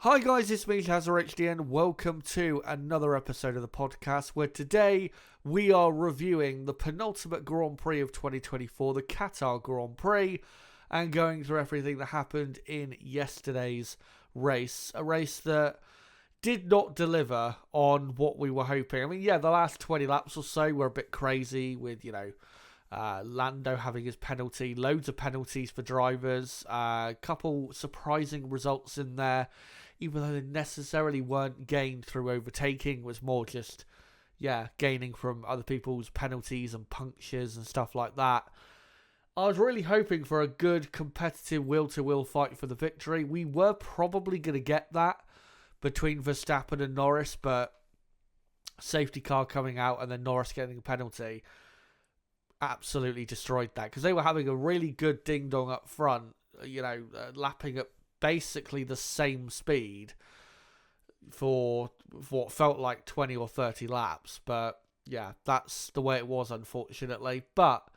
Hi guys, it's me, CHD, and welcome to another episode of the podcast where today we are reviewing the penultimate Grand Prix of 2024, the Qatar Grand Prix, and going through everything that happened in yesterday's race. A race that did not deliver on what we were hoping. I mean, yeah, the last 20 laps or so were a bit crazy with, Lando having his penalty, loads of penalties for drivers, a couple surprising results in there, even though they necessarily weren't gained through overtaking, was more just, gaining from other people's penalties and punctures and stuff like that. I was really hoping for a good competitive wheel-to-wheel fight for the victory. We were probably going to get that between Verstappen and Norris, but safety car coming out and then Norris getting a penalty absolutely destroyed that, because they were having a really good ding-dong up front, lapping at basically the same speed for what felt like 20 or 30 laps. But yeah, that's the way it was, unfortunately. But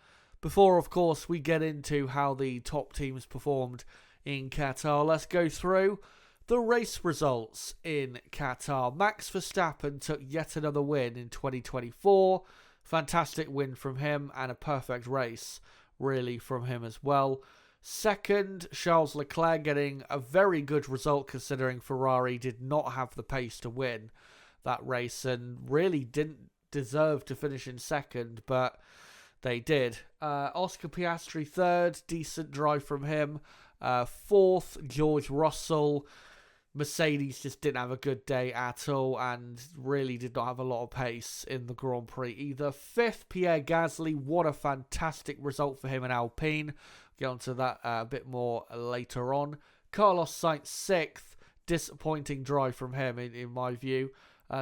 before, of course, we get into how the top teams performed in Qatar, let's go through the race results in Qatar. Max Verstappen took yet another win in 2024. Fantastic win from him, and a perfect race, really, from him as well. Second, Charles Leclerc getting a very good result considering Ferrari did not have the pace to win that race and really didn't deserve to finish in second, but they did. Oscar Piastri third, decent drive from him. Fourth, George Russell. Mercedes just didn't have a good day at all and really did not have a lot of pace in the Grand Prix either. Fifth, Pierre Gasly. What a fantastic result for him in Alpine. Get onto that a bit more later on. Carlos Sainz sixth. Disappointing drive from him in my view.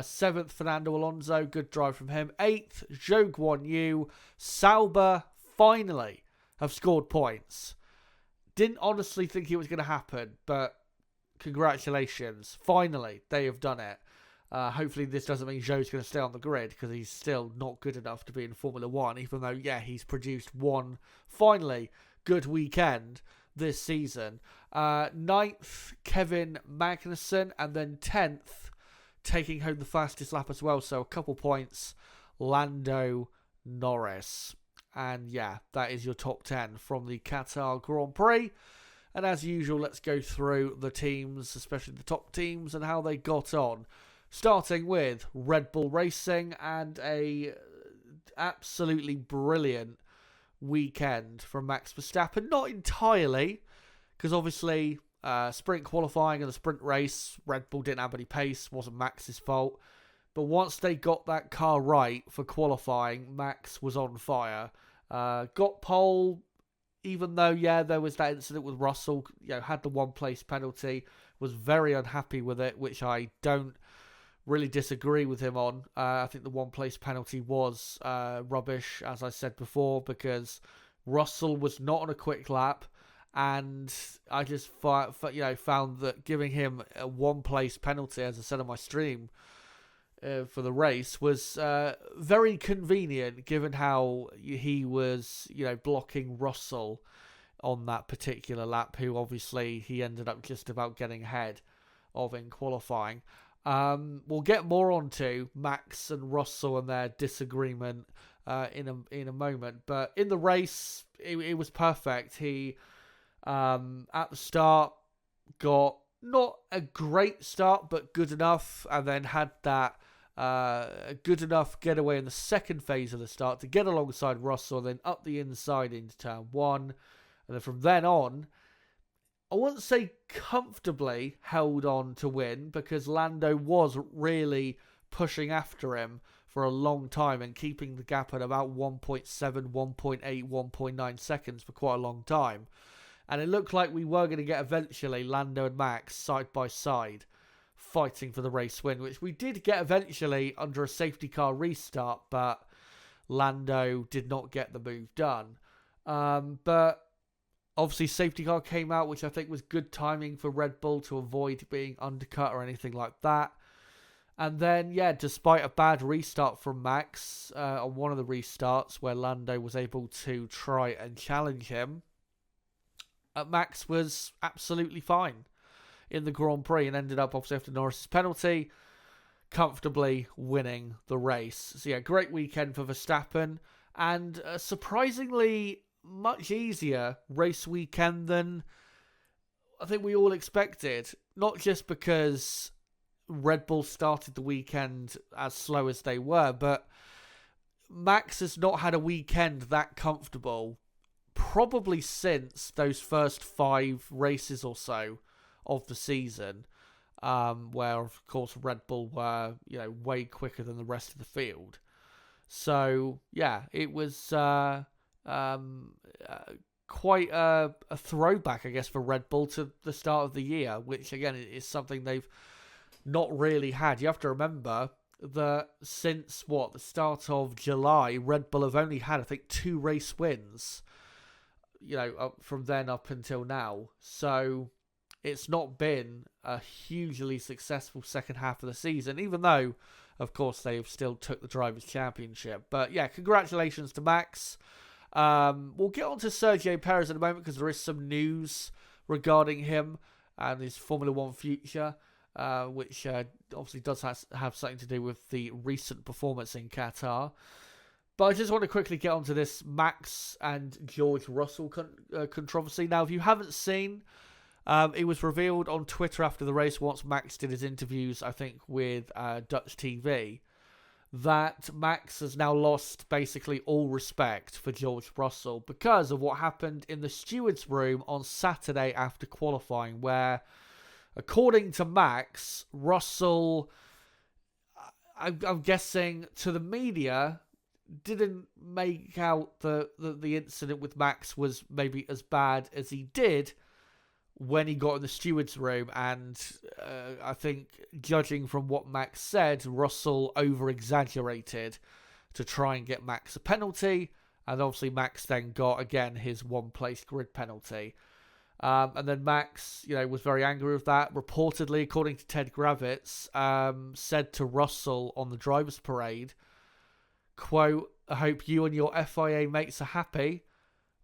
Seventh, Fernando Alonso. Good drive from him. Eighth, Zhou Guanyu. Sauber finally have scored points. Didn't honestly think it was going to happen, but congratulations. Finally, they have done it. Hopefully this doesn't mean Zhou's going to stay on the grid, because he's still not good enough to be in Formula 1, even though, he's produced one, finally, good weekend this season. Ninth, Kevin Magnussen, and then 10th, taking home the fastest lap as well, so a couple points, Lando Norris. And that is your top 10 from the Qatar Grand Prix. And as usual, let's go through the teams, especially the top teams, and how they got on. Starting with Red Bull Racing and a absolutely brilliant weekend from Max Verstappen. Not entirely, because obviously sprint qualifying and the sprint race, Red Bull didn't have any pace, wasn't Max's fault. But once they got that car right for qualifying, Max was on fire. Got pole, even though, there was that incident with Russell, had the one place penalty, was very unhappy with it, which I don't really disagree with him on. I think the one place penalty was rubbish, as I said before, because Russell was not on a quick lap, and I just found that giving him a one place penalty, as I said on my stream, for the race was very convenient, given how he was, blocking Russell on that particular lap, who obviously he ended up just about getting ahead of in qualifying. We'll get more onto Max and Russell and their disagreement in a moment, but in the race, it was perfect. He at the start got not a great start, but good enough, and then had that good enough getaway in the second phase of the start to get alongside Russell, then up the inside into turn one, and then from then on, I wouldn't say comfortably held on to win, because Lando was really pushing after him for a long time and keeping the gap at about 1.7, 1.8, 1.9 seconds for quite a long time. And it looked like we were going to get eventually Lando and Max side by side fighting for the race win, which we did get eventually under a safety car restart, but Lando did not get the move done. But obviously safety car came out, which I think was good timing for Red Bull to avoid being undercut or anything like that. And then, despite a bad restart from Max on one of the restarts where Lando was able to try and challenge him, Max was absolutely fine. in the Grand Prix and ended up, obviously, after Norris's penalty, comfortably winning the race. So, yeah, great weekend for Verstappen, and a surprisingly much easier race weekend than I think we all expected. Not just because Red Bull started the weekend as slow as they were, but Max has not had a weekend that comfortable probably since those first 5 races or so of the season, where, of course, Red Bull were, way quicker than the rest of the field. So, yeah, it was quite a throwback, I guess, for Red Bull to the start of the year, which, again, is something they've not really had. You have to remember that since, the start of July, Red Bull have only had, I think, 2 race wins, from then up until now. So it's not been a hugely successful second half of the season, even though, of course, they've still took the Drivers' Championship. But yeah, congratulations to Max. We'll get on to Sergio Perez in a moment because there is some news regarding him and his Formula One future, which obviously does have something to do with the recent performance in Qatar. But I just want to quickly get onto this Max and George Russell controversy. Now, if you haven't seen, it was revealed on Twitter after the race, once Max did his interviews, I think, with Dutch TV, that Max has now lost basically all respect for George Russell because of what happened in the stewards' room on Saturday after qualifying, where, according to Max, Russell, I'm guessing to the media, didn't make out the incident with Max was maybe as bad as he did when he got in the stewards' room. And I think, judging from what Max said, Russell over-exaggerated to try and get Max a penalty. And obviously Max then got, again, his one-place grid penalty. And then Max, was very angry with that. Reportedly, according to Ted Gravitz, said to Russell on the driver's parade, quote, "I hope you and your FIA mates are happy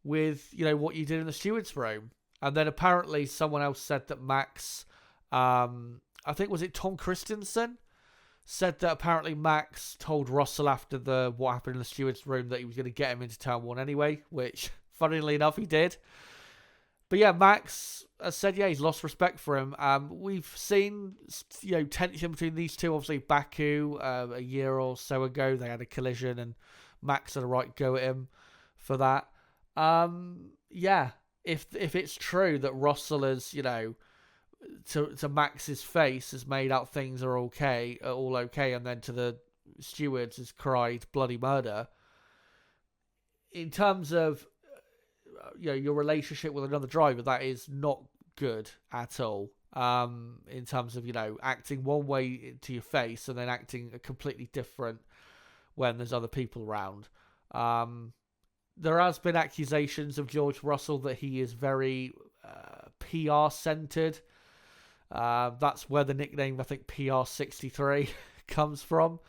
with, what you did in the stewards' room." And then apparently someone else said that Max, I think, was it Tom Christensen, said that apparently Max told Russell after what happened in the stewards' room that he was going to get him into turn 1 anyway, which, funnily enough, he did. But yeah, Max has said, he's lost respect for him. We've seen, tension between these two. Obviously, Baku, a year or so ago, they had a collision and Max had a right go at him for that. If it's true that Russell has, to Max's face has made out things are all okay, and then to the stewards has cried bloody murder, in terms of your relationship with another driver, that is not good at all. In terms of, acting one way to your face and then acting completely different when there's other people around. There has been accusations of George Russell that he is very PR-centered. That's where the nickname, I think, PR63 comes from.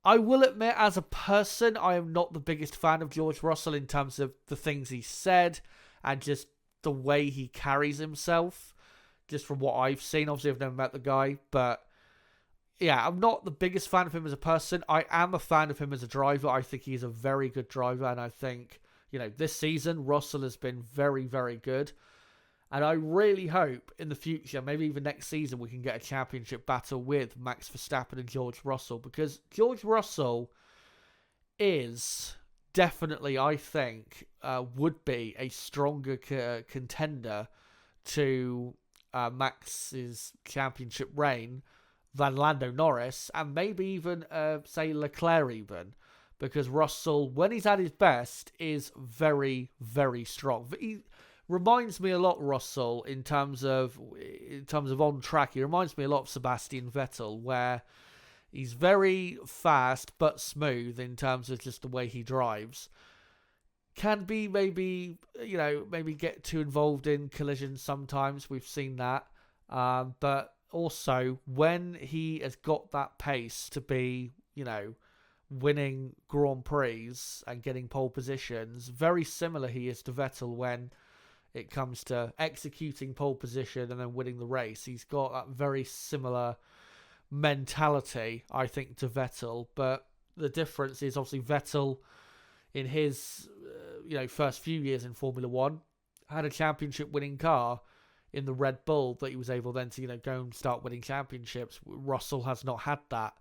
I will admit, as a person, I am not the biggest fan of George Russell in terms of the things he said and just the way he carries himself, just from what I've seen. Obviously, I've never met the guy, but yeah, I'm not the biggest fan of him as a person. I am a fan of him as a driver. I think he's a very good driver, and I think, this season, Russell has been very, very good. And I really hope in the future, maybe even next season, we can get a championship battle with Max Verstappen and George Russell. Because George Russell is definitely, I think, would be a stronger contender to Max's championship reign than Lando Norris, and maybe even, say, Leclerc even. Because Russell, when he's at his best, is very, very strong. He reminds me a lot, Russell, in terms of on track. He reminds me a lot of Sebastian Vettel, where he's very fast but smooth in terms of just the way he drives. Can be maybe get too involved in collisions sometimes. We've seen that. But also, when he has got that pace to be, winning Grand Prix and getting pole positions, very similar he is to Vettel when it comes to executing pole position and then winning the race. He's got that very similar mentality, I think, to Vettel, but the difference is obviously Vettel in his first few years in Formula 1 had a championship winning car in the Red Bull that he was able then to go and start winning championships. Russell has not had that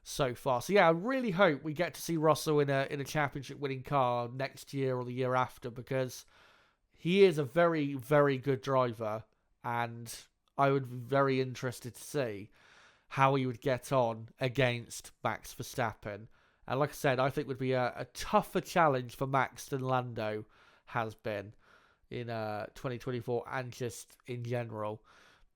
so far. So yeah, I really hope we get to see Russell in a championship winning car next year or the year after, because he is a very, very good driver, and I would be very interested to see how he would get on against Max Verstappen. And like I said, I think would be a tougher challenge for Max than Lando has been in 2024 and just in general.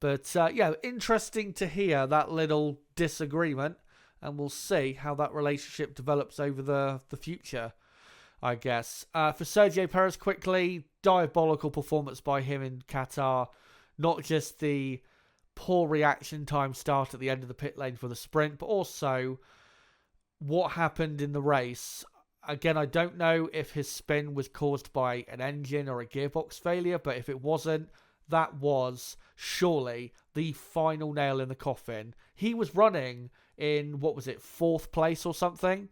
But yeah, interesting to hear that little disagreement, and we'll see how that relationship develops over the future, I guess. For Sergio Perez, quickly, diabolical performance by him in Qatar. Not just the poor reaction time start at the end of the pit lane for the sprint, but also what happened in the race. Again, I don't know if his spin was caused by an engine or a gearbox failure, but if it wasn't, that was surely the final nail in the coffin. He was running in, 4th place or something,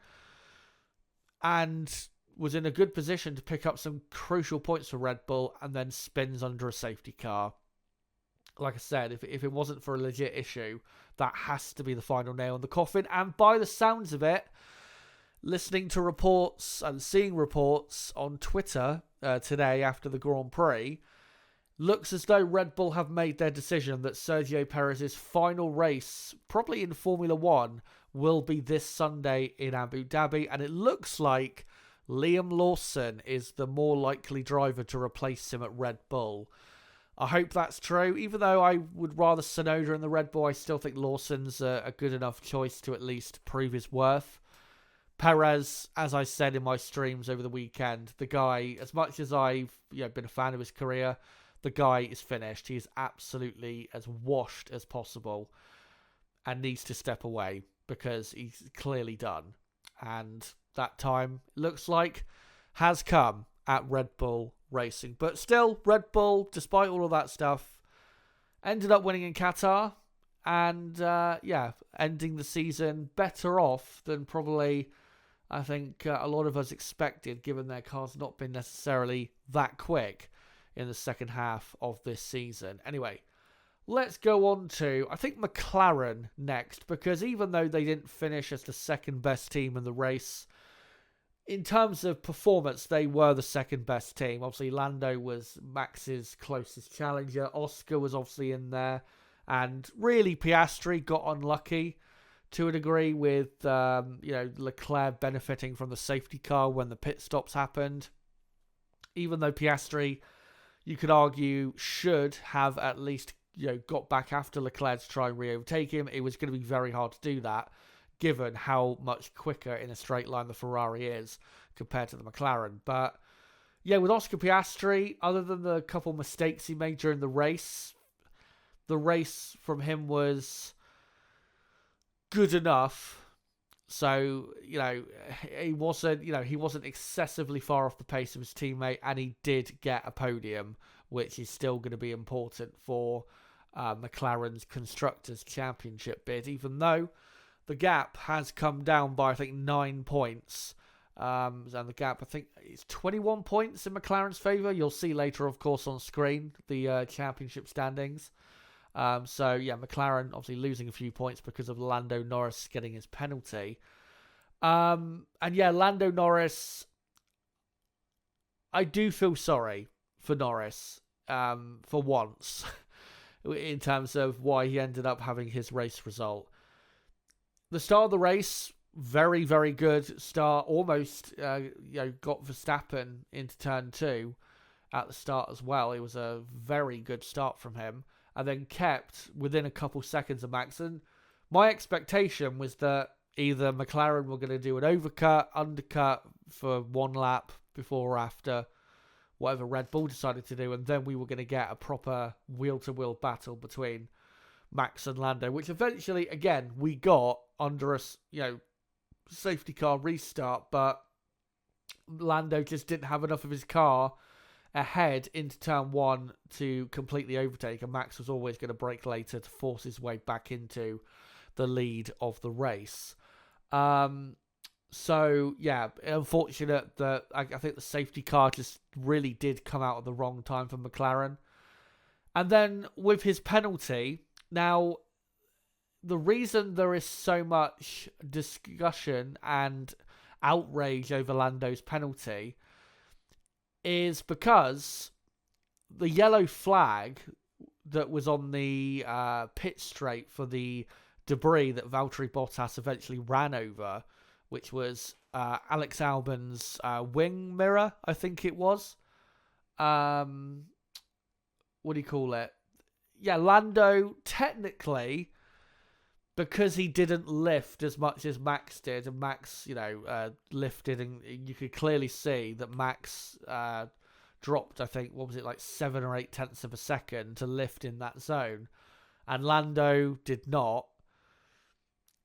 and was in a good position to pick up some crucial points for Red Bull, and then spins under a safety car. Like I said, if it wasn't for a legit issue, that has to be the final nail in the coffin. And by the sounds of it, listening to reports and seeing reports on Twitter today after the Grand Prix, looks as though Red Bull have made their decision that Sergio Perez's final race, probably in Formula 1, will be this Sunday in Abu Dhabi. And it looks like Liam Lawson is the more likely driver to replace him at Red Bull. I hope that's true. Even though I would rather Tsunoda in the Red Bull, I still think Lawson's a good enough choice to at least prove his worth. Perez, as I said in my streams over the weekend, the guy, as much as I've been a fan of his career, the guy is finished. He is absolutely as washed as possible and needs to step away because he's clearly done. And that time, looks like, has come at Red Bull Racing. But still, Red Bull, despite all of that stuff, ended up winning in Qatar. And, ending the season better off than probably, I think, a lot of us expected, given their car's not been necessarily that quick in the second half of this season. Anyway, let's go on to, I think, McLaren next, because even though they didn't finish as the second best team in the race, in terms of performance, they were the second best team. Obviously, Lando was Max's closest challenger. Oscar was obviously in there. And really, Piastri got unlucky to a degree with, Leclerc benefiting from the safety car when the pit stops happened. Even though Piastri, you could argue, should have at least, got back after Leclerc to try and re-overtake him. It was going to be very hard to do that, given how much quicker in a straight line the Ferrari is compared to the McLaren. But, yeah, with Oscar Piastri, other than the couple mistakes he made during the race from him was good enough. So, he wasn't excessively far off the pace of his teammate, and he did get a podium, which is still going to be important for McLaren's Constructors' Championship bid, even though the gap has come down by, I think, 9 points. And the gap, I think, is 21 points in McLaren's favour. You'll see later, of course, on screen, the championship standings. McLaren obviously losing a few points because of Lando Norris getting his penalty. Lando Norris, I do feel sorry for Norris for once in terms of why he ended up having his race result. The start of the race, very, very good start. Almost got Verstappen into turn 2 at the start as well. It was a very good start from him. And then kept within a couple seconds of Max. And my expectation was that either McLaren were going to do an undercut for one lap before or after whatever Red Bull decided to do. And then we were going to get a proper wheel-to-wheel battle between Max and Lando, which eventually, again, we got under a safety car restart. But Lando just didn't have enough of his car ahead into turn one to complete the overtake, and Max was always going to brake later to force his way back into the lead of the race. So, yeah, unfortunate that I think the safety car just really did come out at the wrong time for McLaren. And then with his penalty, now, the reason there is so much discussion and outrage over Lando's penalty is because the yellow flag that was on the pit straight for the debris that Valtteri Bottas eventually ran over, which was Alex Albon's wing mirror, I think it was. What do you call it? Yeah, Lando, technically, because he didn't lift as much as Max did, and Max, lifted, and you could clearly see that Max dropped, I think, what was it, like 7 or 8 tenths of a second to lift in that zone, and Lando did not.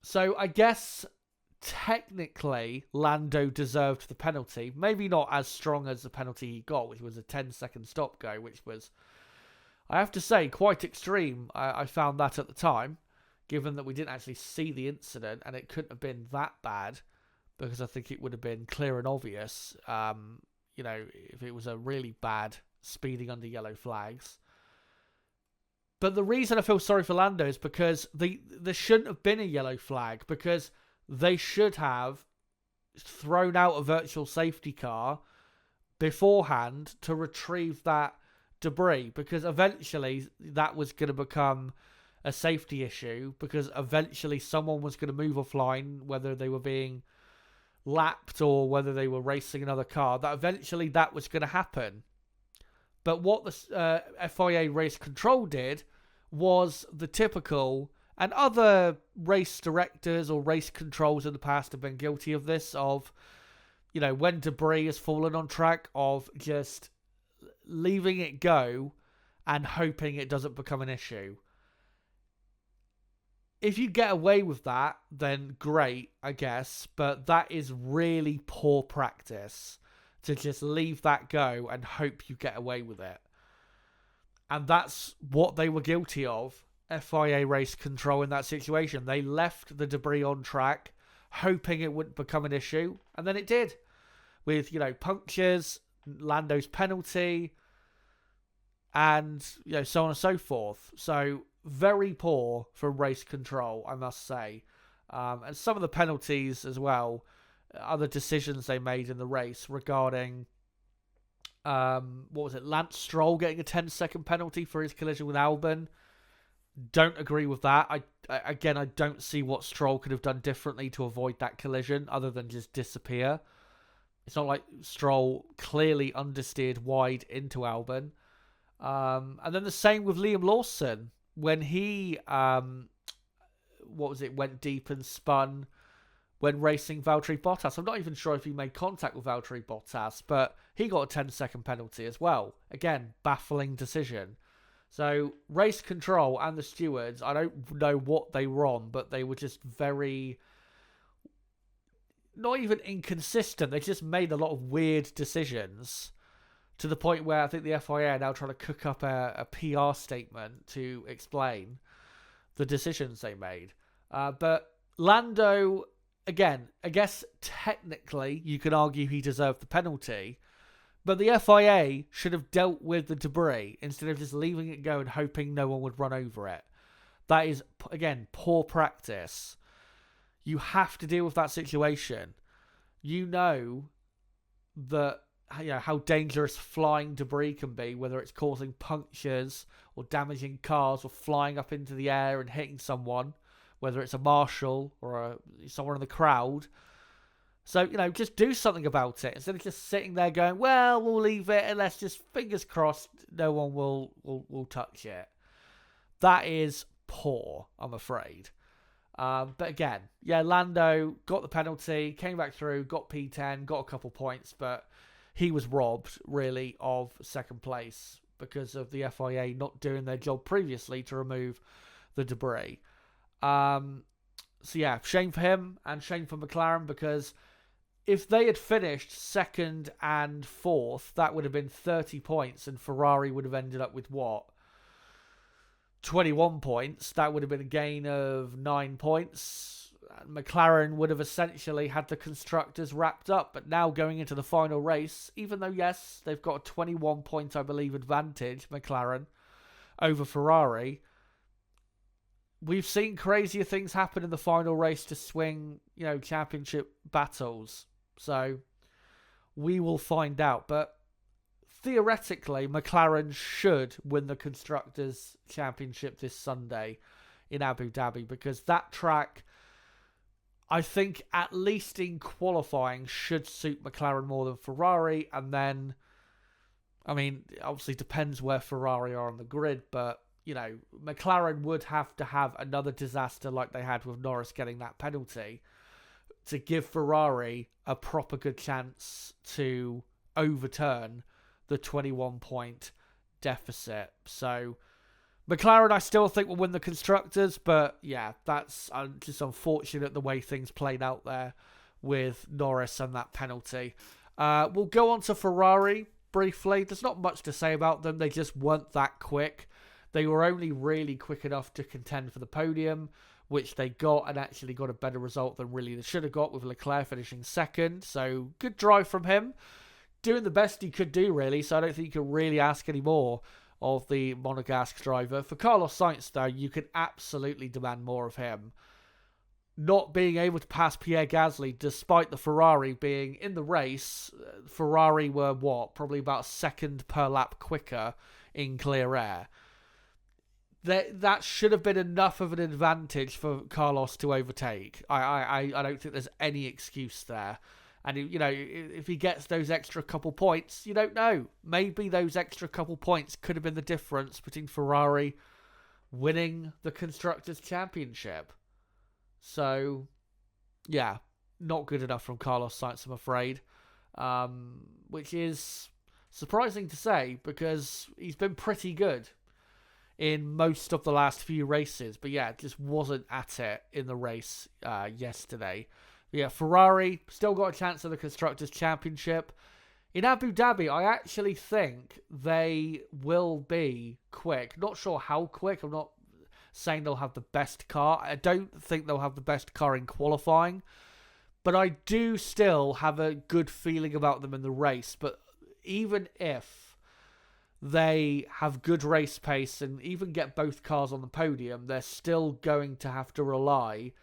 So I guess technically Lando deserved the penalty. Maybe not as strong as the penalty he got, which was a 10-second stop go, which was, I have to say, quite extreme. I found that at the time, given that we didn't actually see the incident, and it couldn't have been that bad, because I think it would have been clear and obvious, if it was a really bad speeding under yellow flags. But the reason I feel sorry for Lando is because there shouldn't have been a yellow flag, because they should have thrown out a virtual safety car beforehand to retrieve that debris, because eventually that was going to become a safety issue, because eventually someone was going to move offline, whether they were being lapped or whether they were racing another car, that eventually that was going to happen. But what the FIA race control did was the typical, and other race directors or race controls in the past have been guilty of this, of, when debris has fallen on track, of just leaving it go and hoping it doesn't become an issue. If you get away with that, then great, I guess, but that is really poor practice, to just leave that go and hope you get away with it. And that's what they were guilty of, FIA race control, in that situation. They left the debris on track, hoping it wouldn't become an issue, and then it did. With, punctures, Lando's penalty, and, so on and so forth. So, very poor from race control, I must say. And some of the penalties as well, other decisions they made in the race regarding, Lance Stroll getting a 10-second penalty for his collision with Albon. Don't agree with that. I don't see what Stroll could have done differently to avoid that collision, other than just disappear. It's not like Stroll clearly understeered wide into Albon. And then the same with Liam Lawson, when he, went deep and spun when racing Valtteri Bottas. I'm not even sure if he made contact with Valtteri Bottas, but he got a 10-second penalty as well. Again, baffling decision. So, race control and the stewards, I don't know what they were on, but they were just very, not even inconsistent. They just made a lot of weird decisions, to the point where I think the FIA are now trying to cook up a PR statement to explain the decisions they made. But Lando, again, I guess technically you could argue he deserved the penalty, but the FIA should have dealt with the debris instead of just leaving it go and hoping no one would run over it. That is, again, poor practice. You have to deal with that situation. You know that, how dangerous flying debris can be, whether it's causing punctures or damaging cars or flying up into the air and hitting someone, whether it's a marshal or someone in the crowd. So, just do something about it, instead of just sitting there going, well, we'll leave it and let's just, fingers crossed, no one will touch it. That is poor, I'm afraid. But again, Lando got the penalty, came back through, got P10, got a couple points, but he was robbed, really, of second place because of the FIA not doing their job previously to remove the debris. So, shame for him and shame for McLaren, because if they had finished second and fourth, that would have been 30 points, and Ferrari would have ended up with what? 21 points. That would have been a gain of 9 points. McLaren would have essentially had the constructors wrapped up. But now going into the final race, even though, yes, they've got a 21 point, I believe, advantage, McLaren, over Ferrari, we've seen crazier things happen in the final race to swing, championship battles. So we will find out. But theoretically, McLaren should win the Constructors' Championship this Sunday in Abu Dhabi, because that track, I think, at least in qualifying, should suit McLaren more than Ferrari. And then, obviously depends where Ferrari are on the grid, but, McLaren would have to have another disaster like they had with Norris getting that penalty to give Ferrari a proper good chance to overturn the 21-point deficit. So McLaren, I still think, will win the Constructors, but yeah, that's just unfortunate the way things played out there with Norris and that penalty. We'll go on to Ferrari briefly. There's not much to say about them. They just weren't that quick. They were only really quick enough to contend for the podium, which they got, and actually got a better result than really they should have got, with Leclerc finishing second. So good drive from him, doing the best he could do, really. So I don't think you can really ask any more of the Monegasque driver. For Carlos Sainz, though, you can absolutely demand more of him. Not being able to pass Pierre Gasly, despite the Ferrari being in the race. Ferrari were, probably about a second per lap quicker in clear air. That should have been enough of an advantage for Carlos to overtake. I don't think there's any excuse there. And, if he gets those extra couple points, you don't know. Maybe those extra couple points could have been the difference between Ferrari winning the Constructors' Championship. So, yeah, not good enough from Carlos Sainz, I'm afraid. Which is surprising to say, because he's been pretty good in most of the last few races. But yeah, just wasn't at it in the race yesterday. Yeah, Ferrari still got a chance at the Constructors' Championship. In Abu Dhabi, I actually think they will be quick. Not sure how quick. I'm not saying they'll have the best car. I don't think they'll have the best car in qualifying. But I do still have a good feeling about them in the race. But even if they have good race pace and even get both cars on the podium, they're still going to have to rely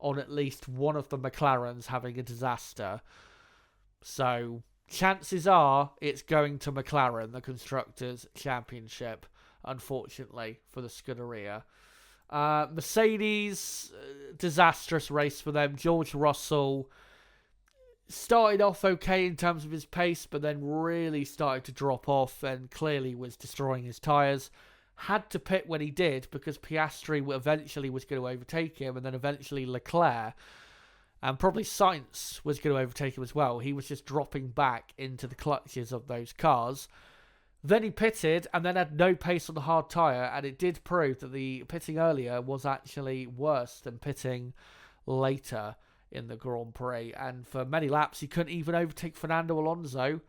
on at least one of the McLarens having a disaster. So chances are it's going to McLaren, the Constructors' Championship, unfortunately, for the Scuderia. Mercedes, disastrous race for them. George Russell started off okay in terms of his pace, but then really started to drop off and clearly was destroying his tyres. Had to pit when he did, because Piastri eventually was going to overtake him, and then eventually Leclerc, and probably Sainz was going to overtake him as well. He was just dropping back into the clutches of those cars. Then he pitted and then had no pace on the hard tyre, and it did prove that the pitting earlier was actually worse than pitting later in the Grand Prix. And for many laps, he couldn't even overtake Fernando Alonso,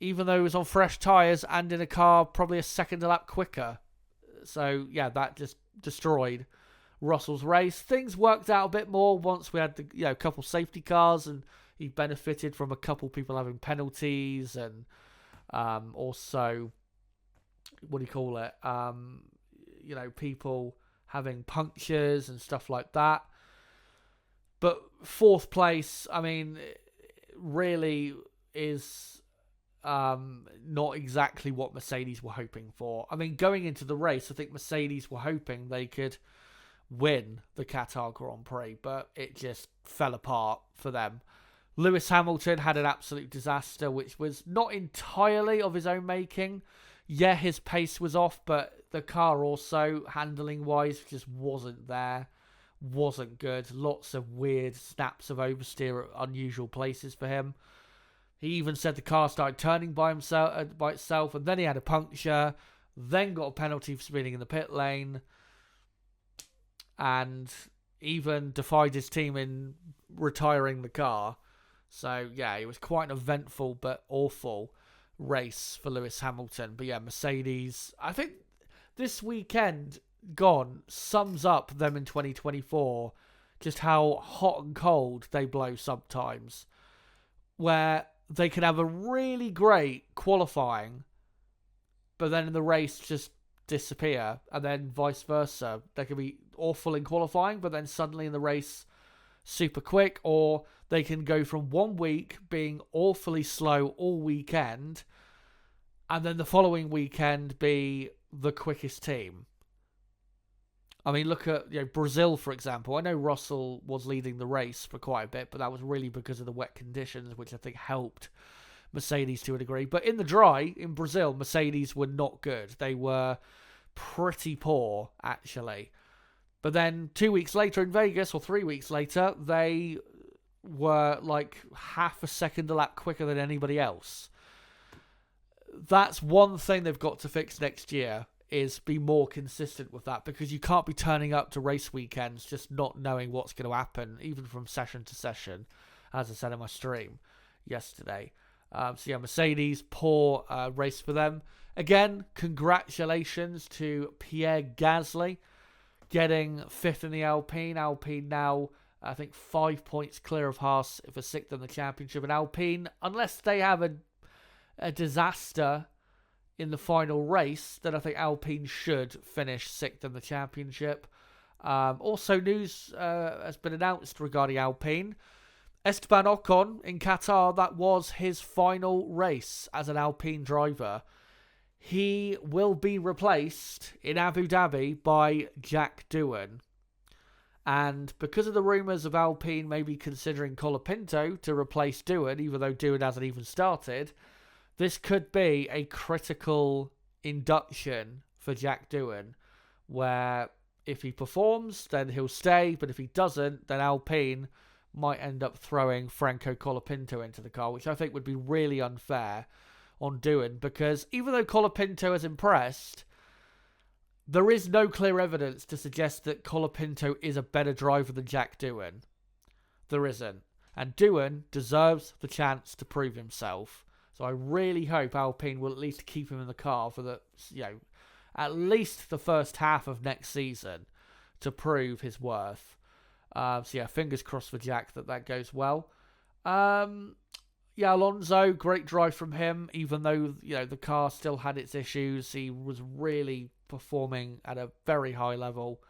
even though he was on fresh tyres and in a car probably a second a lap quicker. So, yeah, that just destroyed Russell's race. Things worked out a bit more once we had the couple safety cars, and he benefited from a couple people having penalties, and also, what do you call it? People having punctures and stuff like that. But fourth place, really is not exactly what Mercedes were hoping for. Going into the race, I think Mercedes were hoping they could win the Qatar Grand Prix, but it just fell apart for them. Lewis Hamilton had an absolute disaster, which was not entirely of his own making. Yeah, his pace was off, but the car also, handling-wise, just wasn't there. Wasn't good. Lots of weird snaps of oversteer at unusual places for him. He even said the car started turning by itself, and then he had a puncture, then got a penalty for speeding in the pit lane, and even defied his team in retiring the car. So, yeah, it was quite an eventful but awful race for Lewis Hamilton. But, yeah, Mercedes, I think this weekend gone sums up them in 2024, just how hot and cold they blow sometimes, where they can have a really great qualifying, but then in the race just disappear, and then vice versa. They can be awful in qualifying, but then suddenly in the race super quick, or they can go from 1 week being awfully slow all weekend, and then the following weekend be the quickest team. I mean, look at Brazil, for example. I know Russell was leading the race for quite a bit, but that was really because of the wet conditions, which I think helped Mercedes to a degree. But in the dry, in Brazil, Mercedes were not good. They were pretty poor, actually. But then 2 weeks later in Vegas, or 3 weeks later, they were like half a second a lap quicker than anybody else. That's one thing they've got to fix next year, is be more consistent with that, because you can't be turning up to race weekends just not knowing what's going to happen, even from session to session, as I said in my stream yesterday. So yeah, Mercedes, poor race for them. Again, congratulations to Pierre Gasly getting 5th in the Alpine. Alpine now, I think, 5 points clear of Haas for 6th in the championship. And Alpine, unless they have a disaster in the final race, then I think Alpine should finish 6th in the championship. Also, news has been announced regarding Alpine. Esteban Ocon in Qatar, that was his final race as an Alpine driver. He will be replaced in Abu Dhabi by Jack Doohan. And because of the rumours of Alpine maybe considering Colapinto to replace Doohan, even though Doohan hasn't even started, this could be a critical induction for Jack Doohan, where if he performs, then he'll stay, but if he doesn't, then Alpine might end up throwing Franco Colapinto into the car, which I think would be really unfair on Doohan, because even though Colapinto has impressed, there is no clear evidence to suggest that Colapinto is a better driver than Jack Doohan. There isn't. And Doohan deserves the chance to prove himself. So I really hope Alpine will at least keep him in the car for the, at least the first half of next season to prove his worth. So yeah, fingers crossed for Jack that goes well. Alonso, great drive from him, even though, the car still had its issues. He was really performing at a very high level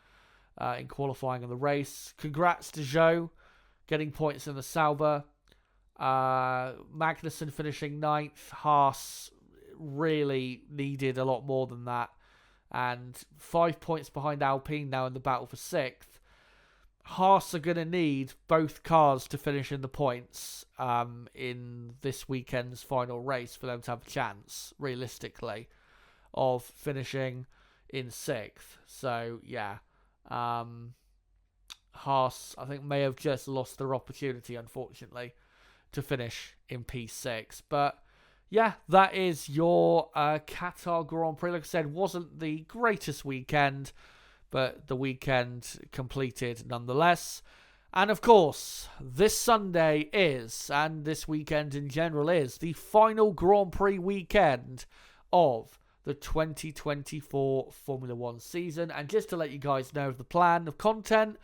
in qualifying in the race. Congrats to Zhou, getting points in the Sauber. Magnussen finishing 9th. Haas really needed a lot more than that. And 5 points behind Alpine now in the battle for 6th. Haas are going to need both cars to finish in the points in this weekend's final race for them to have a chance, realistically, of finishing in 6th. So, yeah. Haas, I think, may have just lost their opportunity, unfortunately, to finish in P6. But, yeah, that is your Qatar Grand Prix. Like I said, wasn't the greatest weekend, but the weekend completed nonetheless. And of course, this Sunday is, and this weekend in general is, the final Grand Prix weekend of the 2024 Formula 1 season. And just to let you guys know of the plan of content,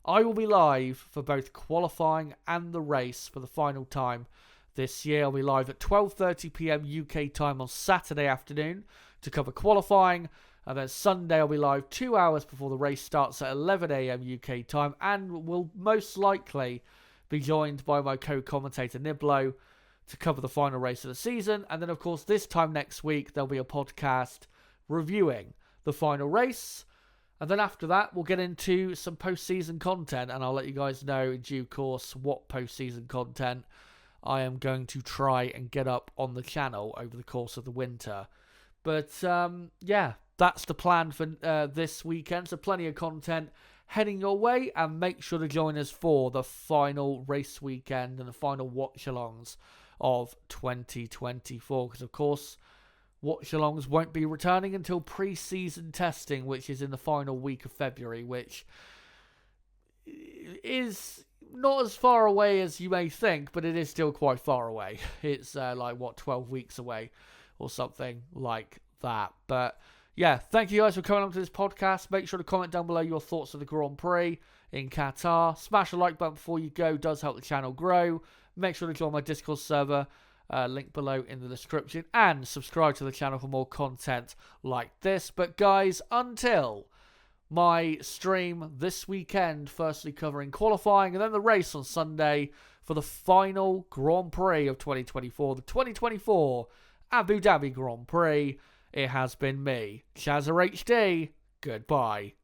I will be live for both qualifying and the race for the final time this year. I'll be live at 12:30 p.m. UK time on Saturday afternoon to cover qualifying. And then Sunday I'll be live 2 hours before the race starts at 11 a.m. UK time, and will most likely be joined by my co-commentator Niblo to cover the final race of the season. And then, of course, this time next week there'll be a podcast reviewing the final race. And then after that, we'll get into some post-season content, and I'll let you guys know in due course what post-season content I am going to try and get up on the channel over the course of the winter. But, yeah, that's the plan for this weekend. So plenty of content heading your way, and make sure to join us for the final race weekend and the final watch-alongs of 2024. Because, of course, watch-alongs won't be returning until pre-season testing, which is in the final week of February, which is not as far away as you may think, but it is still quite far away. It's 12 weeks away or something like that. But yeah, thank you guys for coming on to this podcast. Make sure to comment down below your thoughts of the Grand Prix in Qatar. Smash the like button before you go. It does help the channel grow. Make sure to join my Discord server. Link below in the description. And subscribe to the channel for more content like this. But guys, until my stream this weekend, firstly covering qualifying and then the race on Sunday for the final Grand Prix of 2024, the 2024 Abu Dhabi Grand Prix, it has been me, Chazza HD. Goodbye.